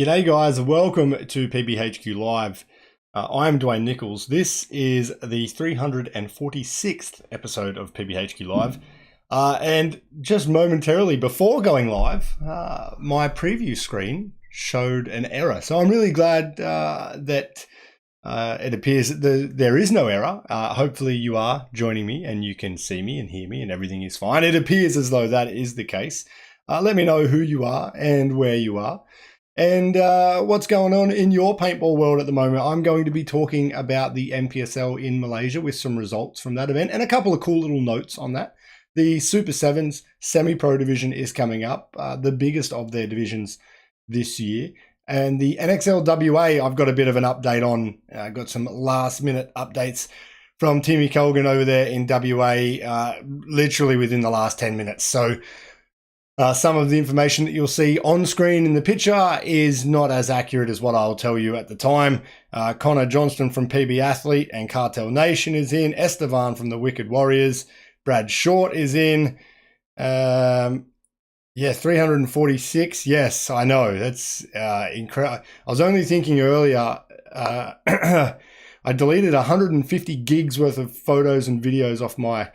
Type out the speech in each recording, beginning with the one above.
G'day guys, welcome to PBHQ Live. I'm Dwayne Nichols. This is the 346th episode of PBHQ Live. And just momentarily before going live, my preview screen showed an error. So I'm really glad that it appears that there is no error. Hopefully you are joining me and you can see me and hear me and everything is fine. It appears as though that is the case. Let me know who you are and where you are. And what's going on in your paintball world at the moment. I'm going to be talking about the NPSL in Malaysia with some results from that event and a couple of cool little notes on that. The Super 7s Semi-Pro division is coming up, the biggest of their divisions this year. And the NXL WA, I've got a bit of an update on. Got some last minute updates from Timmy Colgan over there in WA, literally within the last 10 minutes. So some of the information that you'll see on screen in the picture is not as accurate as what I'll tell you at the time. Connor Johnston from PB Athlete and Cartel Nation is in. Estevan from the Wicked Warriors. Brad Short is in. 346. Yes, I know. That's incredible. I was only thinking earlier, I deleted 150 gigs worth of photos and videos off my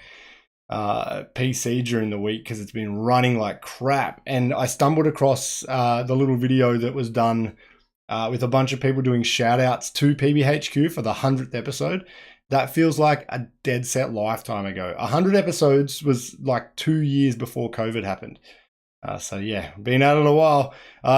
PC during the week because it's been running like crap, and I stumbled across the little video that was done with a bunch of people doing shout outs to PBHQ for the 100th episode. That feels like a dead set lifetime ago. 100 episodes was like 2 years before COVID happened. So yeah, been at it a while.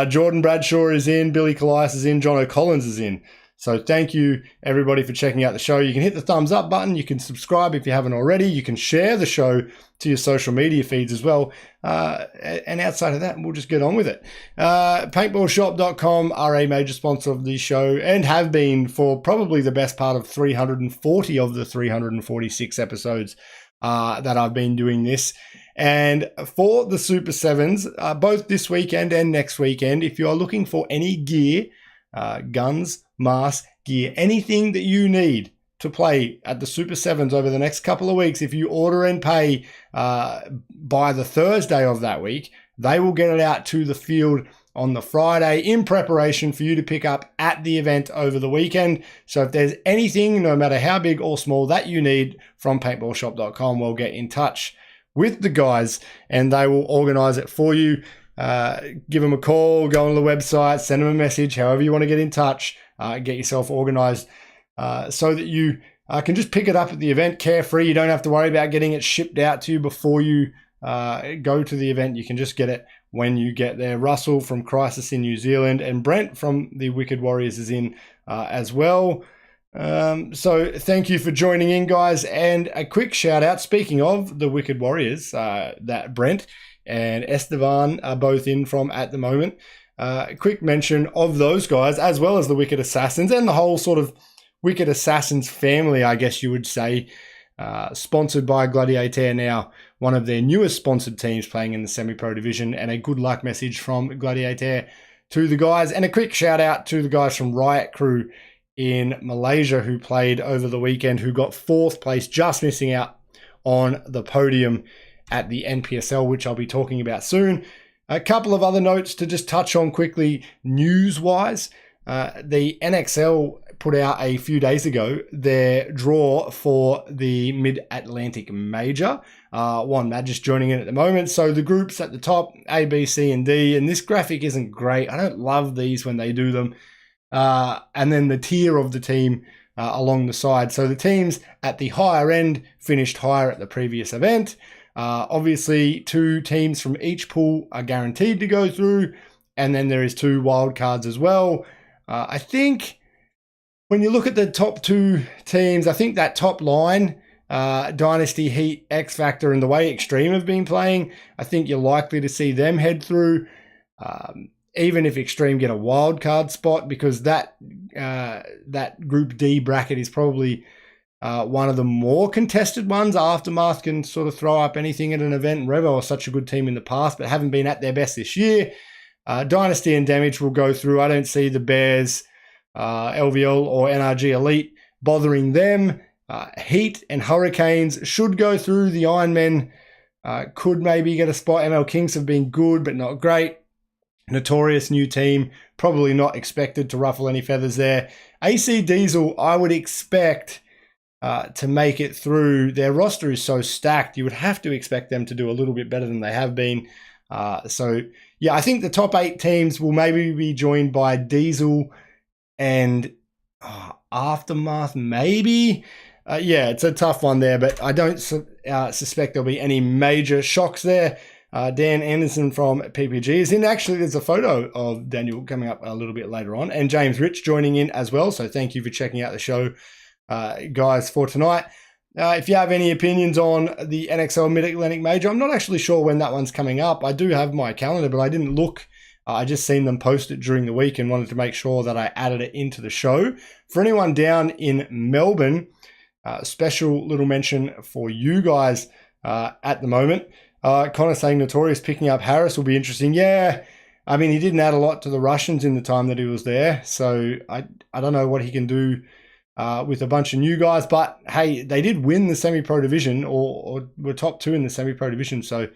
Jordan Bradshaw is in, Billy Callias is in, John O'Collins is in. So thank you, everybody, for checking out the show. You can hit the thumbs up button. You can subscribe if you haven't already. You can share the show to your social media feeds as well. And outside of that, we'll just get on with it. Paintballshop.com are a major sponsor of the show and have been for probably the best part of 340 of the 346 episodes that I've been doing this. And for the Super 7s, both this weekend and next weekend, if you are looking for any gear, guns, masks, gear, anything that you need to play at the Super 7s over the next couple of weeks, if you order and pay by the Thursday of that week, they will get it out to the field on the Friday in preparation for you to pick up at the event over the weekend. So if there's anything, no matter how big or small, that you need from paintballshop.com, we'll get in touch with the guys and they will organize it for you. Give them a call, go on the website, send them a message, however you want to get in touch, get yourself organized so that you can just pick it up at the event carefree. You don't have to worry about getting it shipped out to you before you go to the event. You can just get it when you get there. Russell from Crisis in New Zealand and Brent from the Wicked Warriors is in as well. So thank you for joining in, guys, and a quick shout out, speaking of the Wicked Warriors, that Brent and Estevan are both in from at the moment. Quick mention of those guys, as well as the Wicked Assassins and the whole sort of Wicked Assassins family, I guess you would say, sponsored by Gladiator now, one of their newest sponsored teams playing in the Semi-Pro division, and a good luck message from Gladiator to the guys, and a quick shout out to the guys from Riot Crew in Malaysia who played over the weekend, who got 4th place, just missing out on the podium at the NPSL, which I'll be talking about soon. A couple of other notes to just touch on quickly news-wise. The NXL put out a few days ago their draw for the Mid-Atlantic Major. One just joining in at the moment. So the groups at the top, A, B, C, and D, and this graphic isn't great. I don't love these when they do them. And then the tier of the team along the side. So the teams at the higher end finished higher at the previous event. Obviously, 2 teams from each pool are guaranteed to go through, and then there is 2 wild cards as well. I think when you look at the top 2 teams, I think that top line, Dynasty, Heat, X Factor, and the way Extreme have been playing, I think you're likely to see them head through, even if Extreme get a wild card spot, because that Group D bracket is probably one of the more contested ones. Aftermath can sort of throw up anything at an event. Revo are such a good team in the past, but haven't been at their best this year. Dynasty and Damage will go through. I don't see the Bears, LVL or NRG Elite bothering them. Heat and Hurricanes should go through. The Ironmen could maybe get a spot. ML Kings have been good, but not great. Notorious new team, probably not expected to ruffle any feathers there. AC Diesel, I would expect to make it through. Their roster is so stacked, you would have to expect them to do a little bit better than they have been. So, yeah, I think the top 8 teams will maybe be joined by Diesel and Aftermath, maybe. Yeah, it's a tough one there, but I don't suspect there'll be any major shocks there. Dan Anderson from PPG is in. Actually, there's a photo of Daniel coming up a little bit later on, and James Rich joining in as well. So thank you for checking out the show, guys, for tonight. If you have any opinions on the NXL Mid-Atlantic Major, I'm not actually sure when that one's coming up. I do have my calendar, but I didn't look. I just seen them post it during the week and wanted to make sure that I added it into the show. For anyone down in Melbourne, special little mention for you guys at the moment. Connor saying Notorious picking up Harris will be interesting. Yeah, I mean, he didn't add a lot to the Russians in the time that he was there, so I don't know what he can do with a bunch of new guys, but hey, they did win the semi-pro division or were top 2 in the semi-pro division, so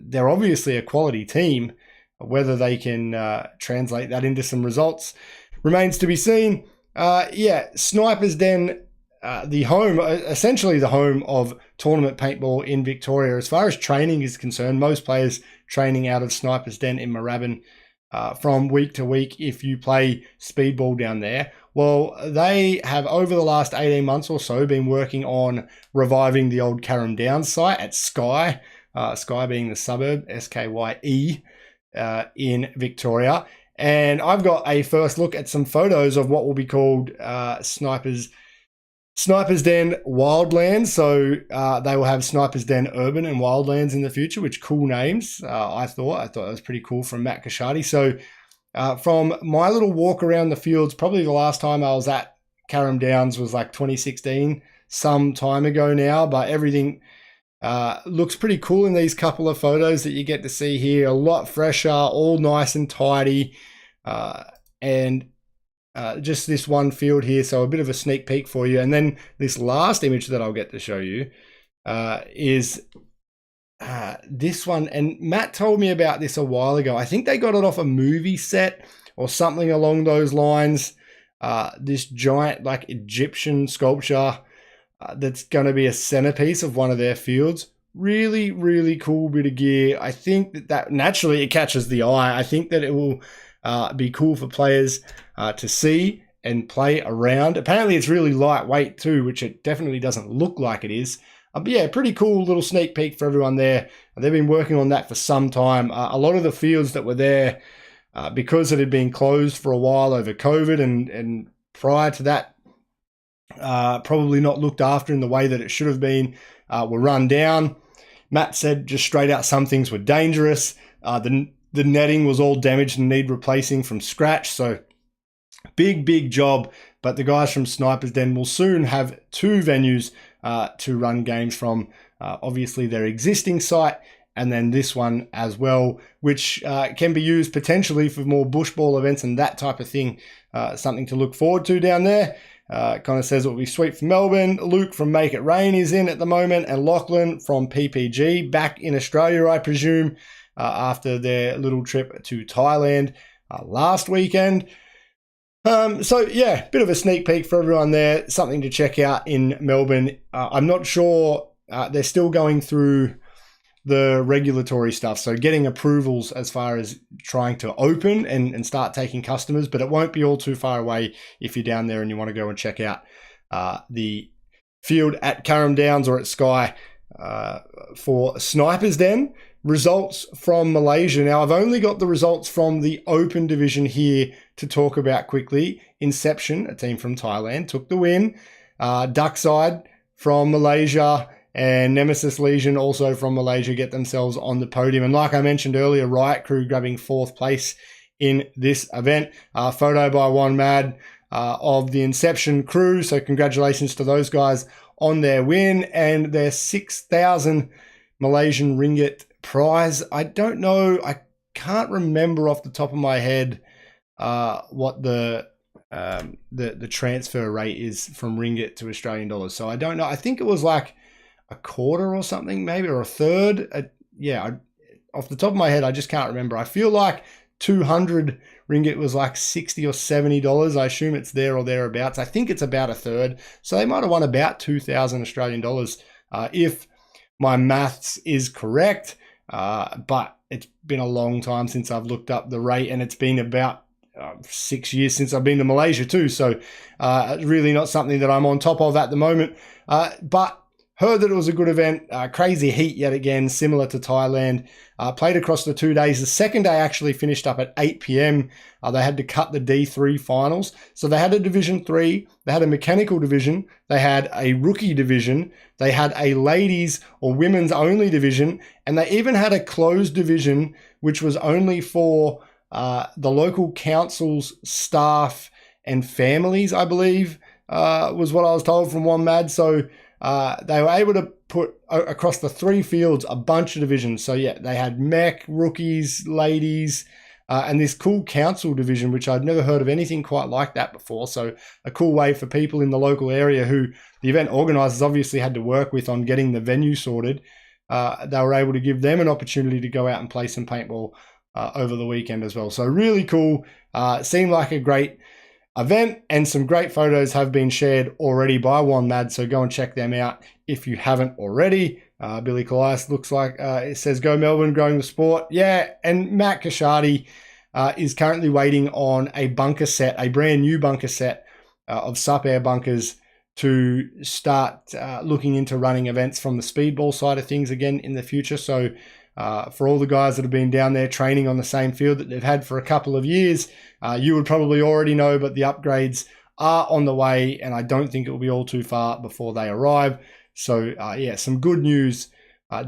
they're obviously a quality team. Whether they can translate that into some results remains to be seen. Yeah, Sniper's Den, essentially the home of tournament paintball in Victoria. As far as training is concerned, most players training out of Sniper's Den in Moorabbin from week to week if you play speedball down there. Well, they have over the last 18 months or so been working on reviving the old Carrum Downs site at Skye, Skye being the suburb, S-K-Y-E, in Victoria. And I've got a first look at some photos of what will be called Sniper's Den Wildlands. So they will have Sniper's Den Urban and Wildlands in the future, which cool names. I thought that was pretty cool from Matt Kashadi. So from my little walk around the fields, probably the last time I was at Carrum Downs was like 2016, some time ago now, but everything looks pretty cool in these couple of photos that you get to see here. A lot fresher, all nice and tidy, and just this one field here, so a bit of a sneak peek for you. And then this last image that I'll get to show you is this one. And Matt told me about this a while ago. I think they got it off a movie set or something along those lines. This giant like Egyptian sculpture that's going to be a centerpiece of one of their fields. Really, really cool bit of gear. I think that naturally it catches the eye. I think that it will be cool for players to see and play around. Apparently it's really lightweight too, which it definitely doesn't look like it is. But yeah, pretty cool little sneak peek for everyone there. They've been working on that for some time. A lot of the fields that were there, because it had been closed for a while over COVID and prior to that, probably not looked after in the way that it should have been, were run down. Matt said just straight out some things were dangerous. The netting was all damaged and need replacing from scratch. So big job. But the guys from Sniper's Den will soon have 2 venues to run games from. Obviously their existing site and then this one as well, which can be used potentially for more bushball events and that type of thing. Something to look forward to down there. Kind of says it will be sweet for Melbourne. Luke from Make It Rain is in at the moment, and Lachlan from PPG back in Australia, I presume, after their little trip to Thailand last weekend. So yeah, bit of a sneak peek for everyone there. Something to check out in Melbourne. I'm not sure, they're still going through the regulatory stuff, so getting approvals as far as trying to open and start taking customers, but it won't be all too far away if you're down there and you want to go and check out the field at Carrum Downs or at Skye for Sniper's Den. Results from Malaysia. Now, I've only got the results from the open division here to talk about quickly. Inception, a team from Thailand, took the win. Duckside from Malaysia and Nemesis Legion, also from Malaysia, get themselves on the podium. And like I mentioned earlier, Riot Crew grabbing 4th place in this event. Photo by One Mad of the Inception crew. So congratulations to those guys on their win and their 6,000 Malaysian ringgit prize. I don't know, I can't remember off the top of my head what the transfer rate is from ringgit to Australian dollars. So I don't know. I think it was like a quarter or something, maybe, or a third. Yeah, off the top of my head, I just can't remember. I feel like 200 ringgit was like $60 or $70. I assume it's there or thereabouts. I think it's about a third. So they might have won about 2,000 Australian dollars if my maths is correct. But it's been a long time since I've looked up the rate, and it's been about 6 years since I've been to Malaysia too. So really not something that I'm on top of at the moment. But heard that it was a good event. Crazy heat yet again, similar to Thailand. Played across the 2 days. The second day actually finished up at 8 p.m. They had to cut the D3 finals. So they had a Division 3, they had a mechanical division, they had a rookie division, they had a ladies or women's only division, and they even had a closed division, which was only for the local council's staff and families, I believe, was what I was told from one Mad. So they were able to put across the 3 fields a bunch of divisions. So yeah, they had mech, rookies, ladies, and this cool council division, which I'd never heard of anything quite like that before. So a cool way for people in the local area who the event organizers obviously had to work with on getting the venue sorted. They were able to give them an opportunity to go out and play some paintball over the weekend as well. So really cool. Seemed like a great event, and some great photos have been shared already by One Mad, so go and check them out if you haven't already. Billy Colias looks like it says, "Go Melbourne, growing the sport." Yeah, and Matt Kashadi is currently waiting on a bunker set, a brand new bunker set of SUP air bunkers to start looking into running events from the speedball side of things again in the future. So for all the guys that have been down there training on the same field that they've had for a couple of years, you would probably already know, but the upgrades are on the way, and I don't think it will be all too far before they arrive. So yeah, some good news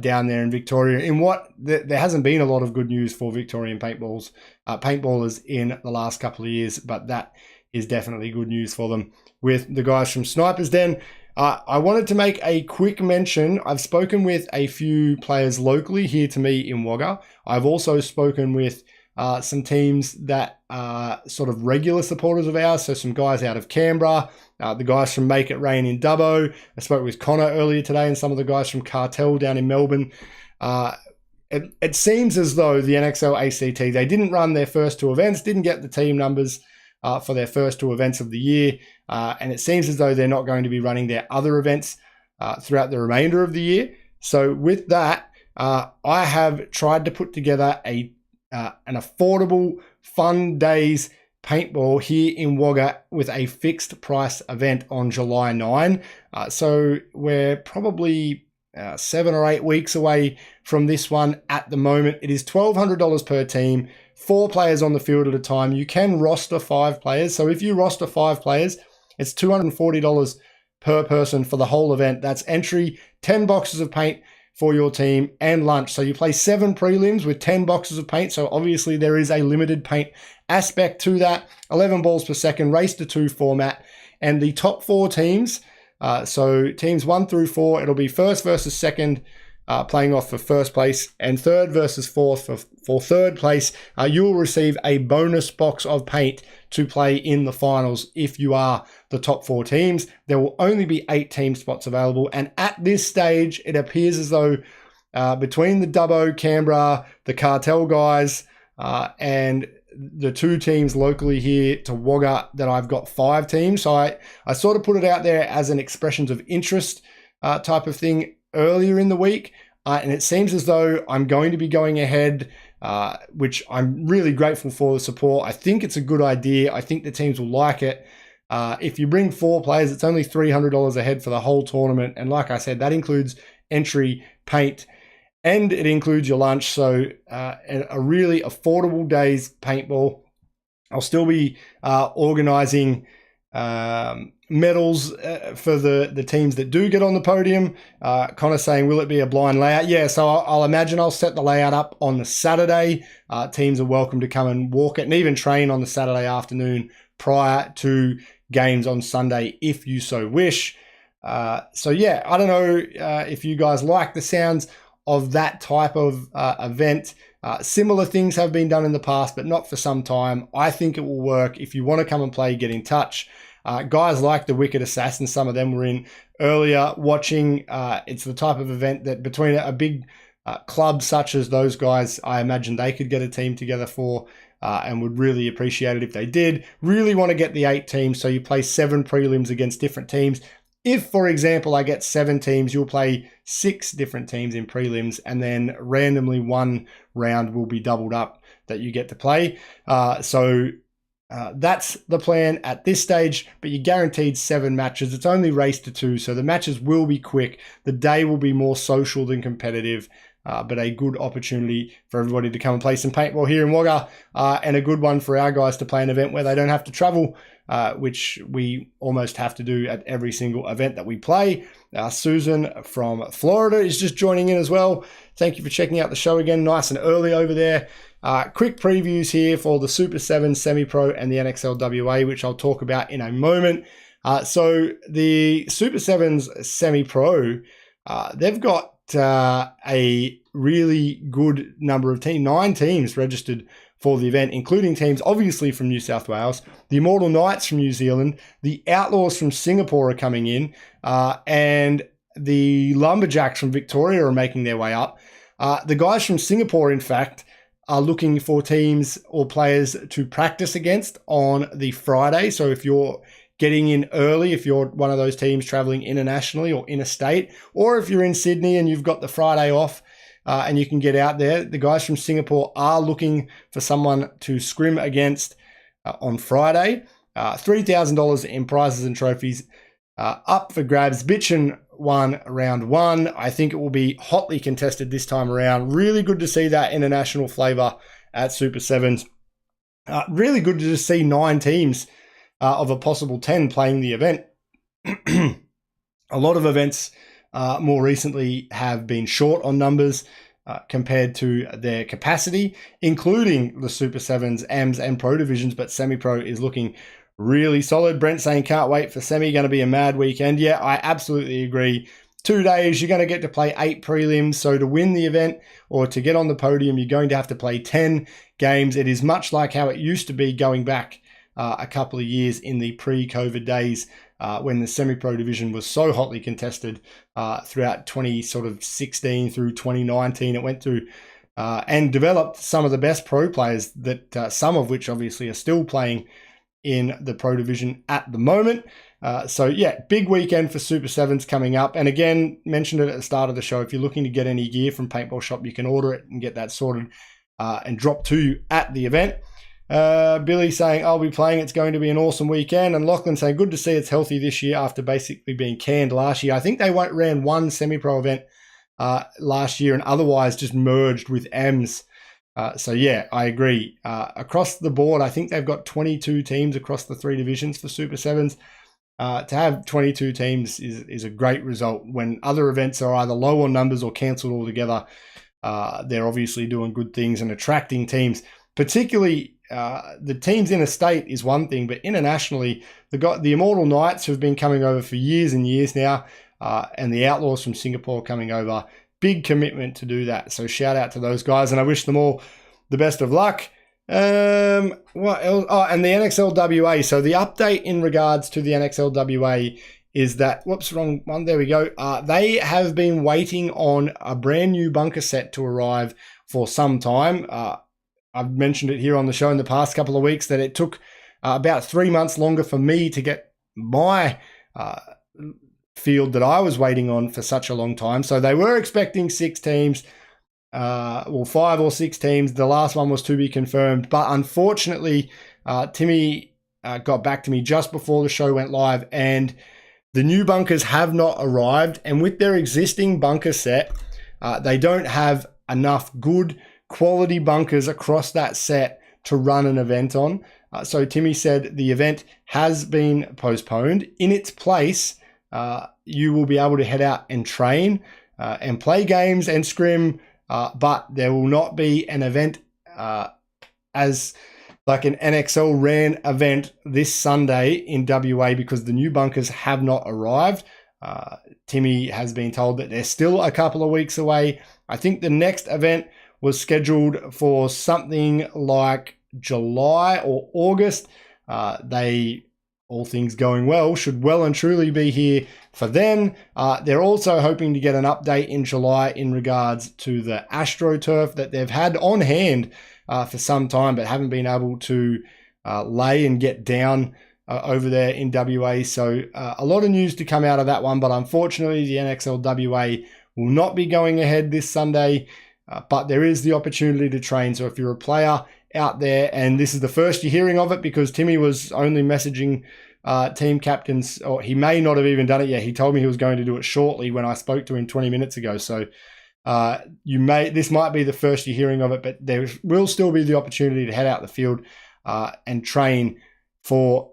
down there in Victoria. In what there hasn't been a lot of good news for Victorian paintballers in the last couple of years, but that is definitely good news for them with the guys from Sniper's Den. I wanted to make a quick mention. I've spoken with a few players locally here to me in Wagga. I've also spoken with some teams that are sort of regular supporters of ours. So some guys out of Canberra, the guys from Make It Rain in Dubbo. I spoke with Connor earlier today, and some of the guys from Cartel down in Melbourne. It seems as though the NXL ACT, they didn't run their first 2 events, didn't get the team numbers for their first 2 events of the year. And it seems as though they're not going to be running their other events throughout the remainder of the year. So with that, I have tried to put together an affordable, fun days paintball here in Wagga with a fixed price event on July 9. So we're probably 7 or 8 weeks away from this one at the moment. It is $1,200 per team, 4 players on the field at a time. You can roster 5 players. So if you roster 5 players, it's $240 per person for the whole event. That's entry, 10 boxes of paint for your team, and lunch. So you play 7 prelims with 10 boxes of paint. So obviously there is a limited paint aspect to that. 11 balls per second, race to 2 format. And the top 4 teams, so teams 1 through 4, it'll be first versus second, playing off for first place, and third versus fourth for third place. You will receive a bonus box of paint to play in the finals if you are the top 4 teams. There will only be 8 team spots available, and at this stage, it appears as though between the Dubbo, Canberra, the Cartel guys, and the 2 teams locally here to Wagga, that I've got 5 teams. So I sort of put it out there as an expressions of interest type of thing earlier in the week, and it seems as though I'm going to be going ahead, which I'm really grateful for the support. I think it's a good idea. I think the teams will like it. If you bring 4 players, it's only $300 a head for the whole tournament, and like I said, that includes entry, paint, and it includes your lunch. So a really affordable day's paintball. I'll still be organizing medals for the teams that do get on the podium. Connor saying, will it be a blind layout? Yeah, so I'll imagine I'll set the layout up on the Saturday. Teams are welcome to come and walk it and even train on the Saturday afternoon prior to games on Sunday if you so wish. So yeah, I don't know if you guys like the sounds of that type of event. Similar things have been done in the past, but not for some time. I think it will work. If you want to come and play, get in touch. Guys like the Wicked Assassins, some of them were in earlier watching. It's the type of event that between a big club such as those guys, I imagine they could get a team together for. and would really appreciate it if they did. Really want to get the 8 teams, so you play 7 prelims against different teams. If, for example, I get 7 teams, you'll play 6 different teams in prelims, and then randomly one round will be doubled up that you get to play. That's the plan at this stage, but you're guaranteed 7 matches. It's only race to 2, so the matches will be quick. The day will be more social than competitive, but a good opportunity for everybody to come and play some paintball here in Wagga, and a good one for our guys to play an event where they don't have to travel, which we almost have to do at every single event that we play. Susan from Florida is just joining in as well. Thank you for checking out the show again, nice and early over there. Quick previews here for the Super 7s Semi-Pro and the NXL WA, which I'll talk about in a moment. So the Super 7s Semi-Pro, they've got a really good number of teams, 9 teams registered for the event, including teams obviously from New South Wales. The Immortal Knights from New Zealand, the Outlaws from Singapore are coming in, and the Lumberjacks from Victoria are making their way up. The guys from Singapore, in fact, are looking for teams or players to practice against on the Friday. So if you're getting in early, if you're one of those teams traveling internationally or interstate, or if you're in Sydney and you've got the Friday off and you can get out there, the guys from Singapore are looking for someone to scrim against on Friday. $3,000 in prizes and trophies up for grabs. Bitchin won round 1. I think it will be hotly contested this time around. Really good to see that international flavour at Super 7s. Really good to just see 9 teams of a possible 10 playing the event. A lot of events more recently have been short on numbers compared to their capacity, including the Super 7s, AMs and Pro divisions, but Semi-Pro is looking really solid. Brent saying, can't wait for Semi, going to be a mad weekend. Yeah, I absolutely agree. 2 days, you're going to get to play 8 prelims. So to win the event or to get on the podium, you're going to have to play 10 games. It is much like how it used to be going back a couple of years in the pre-COVID days when the Semi-Pro division was so hotly contested throughout 2016 through 2019. It went through and developed some of the best pro players that some of which obviously are still playing in the Pro division at the moment. So yeah, big weekend for Super 7s coming up. And again, mentioned it at the start of the show, if you're looking to get any gear from Paintball Shop, you can order it and get that sorted and drop to you at the event. Billy saying, I'll be playing. It's going to be an awesome weekend. And Lachlan saying, good to see it's healthy this year after basically being canned last year. I think they ran one Semi-Pro event last year and otherwise just merged with AMs. So yeah, I agree. Across the board, I think they've got 22 teams across the 3 divisions for Super 7s. To have 22 teams is a great result. When other events are either low on numbers or cancelled altogether, they're obviously doing good things and attracting teams. Particularly, the teams interstate is one thing, but internationally, the Immortal Knights have been coming over for years and years now, and the Outlaws from Singapore coming over. Big commitment to do that. So shout out to those guys, and I wish them all the best of luck. What else? Oh, and the NXL WA. So the update in regards to the NXL WA is that, whoops, wrong one. There we go. They have been waiting on a brand new bunker set to arrive for some time. I've mentioned it here on the show in the past couple of weeks that it took about 3 months longer for me to get my field that I was waiting on for such a long time. So they were expecting 6 teams, 5 or 6 teams. The last one was to be confirmed. But unfortunately, Timmy got back to me just before the show went live, and the new bunkers have not arrived. And with their existing bunker set, they don't have enough good quality bunkers across that set to run an event on. So Timmy said the event has been postponed. In its place, you will be able to head out and train and play games and scrim, but there will not be an event as like an NXL ran event this Sunday in WA because the new bunkers have not arrived. Timmy has been told that they're still a couple of weeks away. I think the next event was scheduled for something like July or August. They, all things going well, should well and truly be here for then. They're also hoping to get an update in July in regards to the AstroTurf that they've had on hand for some time, but haven't been able to lay and get down over there in WA. So a lot of news to come out of that one, but unfortunately the NXL WA will not be going ahead this Sunday, but there is the opportunity to train. So if you're a player out there, and this is the first you're hearing of it because Timmy was only messaging team captains, or he may not have even done it yet. He told me he was going to do it shortly when I spoke to him 20 minutes ago. So this might be the first you're hearing of it, but there will still be the opportunity to head out the field and train for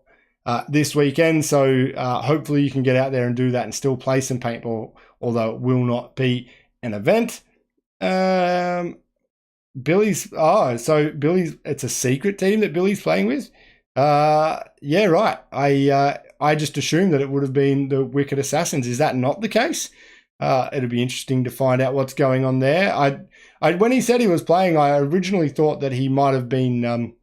this weekend. So hopefully you can get out there and do that and still play some paintball, although it will not be an event. Billy's it's a secret team that Billy's playing with. Yeah, right. I just assumed that it would have been the Wicked Assassins. Is that not the case? It'll be interesting to find out what's going on there. When he said he was playing, I originally thought that he might have been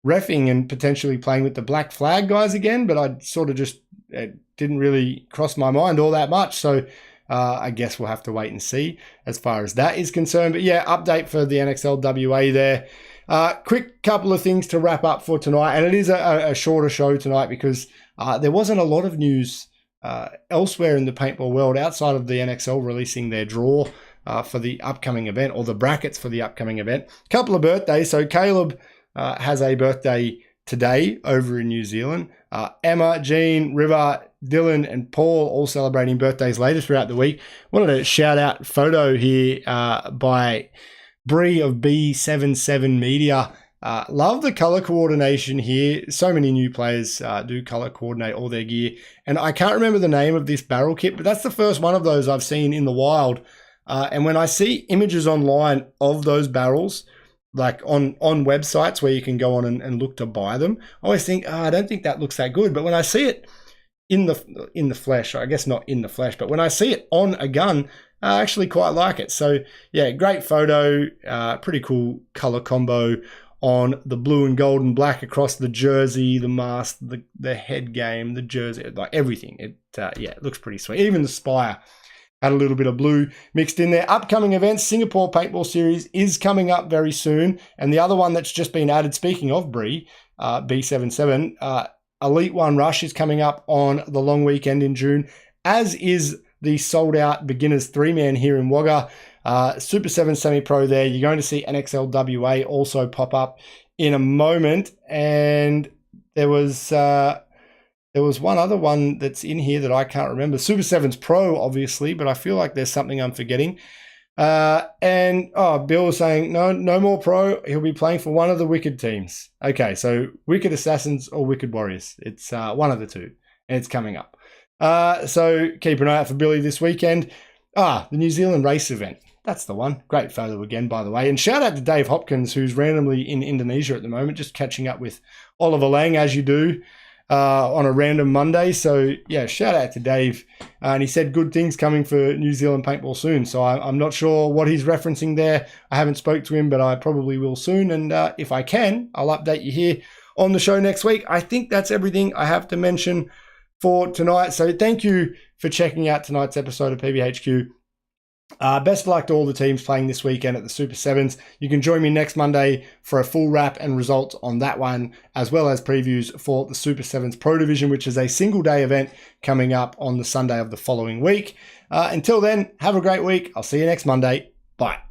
reffing and potentially playing with the Black Flag guys again, but I sort of just it didn't really cross my mind all that much. So I guess we'll have to wait and see as far as that is concerned. But yeah, update for the NXL WA there. Quick couple of things to wrap up for tonight, and it is a shorter show tonight because there wasn't a lot of news elsewhere in the paintball world outside of the NXL releasing their draw for the upcoming event, or the brackets for the upcoming event. Couple of birthdays. So Caleb has a birthday today over in New Zealand. Emma, Jean, River, Dylan, and Paul all celebrating birthdays later throughout the week. Wanted to shout out photo here by Bree of B77 Media. Love the color coordination here. So many new players do color coordinate all their gear. And I can't remember the name of this barrel kit, but that's the first one of those I've seen in the wild. And when I see images online of those barrels, like on websites where you can go on and look to buy them, I always think, I don't think that looks that good. But when I see it in the flesh, I guess not in the flesh, but when I see it on a gun, I actually quite like it. So yeah, great photo, pretty cool color combo on the blue and gold and black across the jersey, the mask, the head game, the jersey, like everything. It looks pretty sweet. Even the spire had a little bit of blue mixed in there. Upcoming events, Singapore Paintball Series is coming up very soon. And the other one that's just been added, speaking of Bree, B77, Elite One Rush is coming up on the long weekend in June, as is the sold-out Beginners 3-man here in Wagga. Super 7 Semi-Pro there. You're going to see NXL WA also pop up in a moment. And there was one other one that's in here that I can't remember. Super 7s Pro, obviously, but I feel like there's something I'm forgetting. Bill was saying, no more Pro. He'll be playing for one of the Wicked teams. Okay, so Wicked Assassins or Wicked Warriors. It's one of the two, and it's coming up. So keep an eye out for Billy this weekend. The New Zealand race event. That's the one. Great photo again, by the way. And shout out to Dave Hopkins, who's randomly in Indonesia at the moment, just catching up with Oliver Lang, as you do, on a random Monday. So yeah, shout out to Dave. And he said good things coming for New Zealand paintball soon. So I'm not sure what he's referencing there. I haven't spoke to him, but I probably will soon. And if I can, I'll update you here on the show next week. I think that's everything I have to mention for tonight. So thank you for checking out tonight's episode of PBHQ. Best of luck to all the teams playing this weekend at the Super 7s. You can join me next Monday for a full wrap and results on that one, as well as previews for the Super 7s Pro Division, which is a single day event coming up on the Sunday of the following week. Until then, have a great week. I'll see you next Monday. Bye.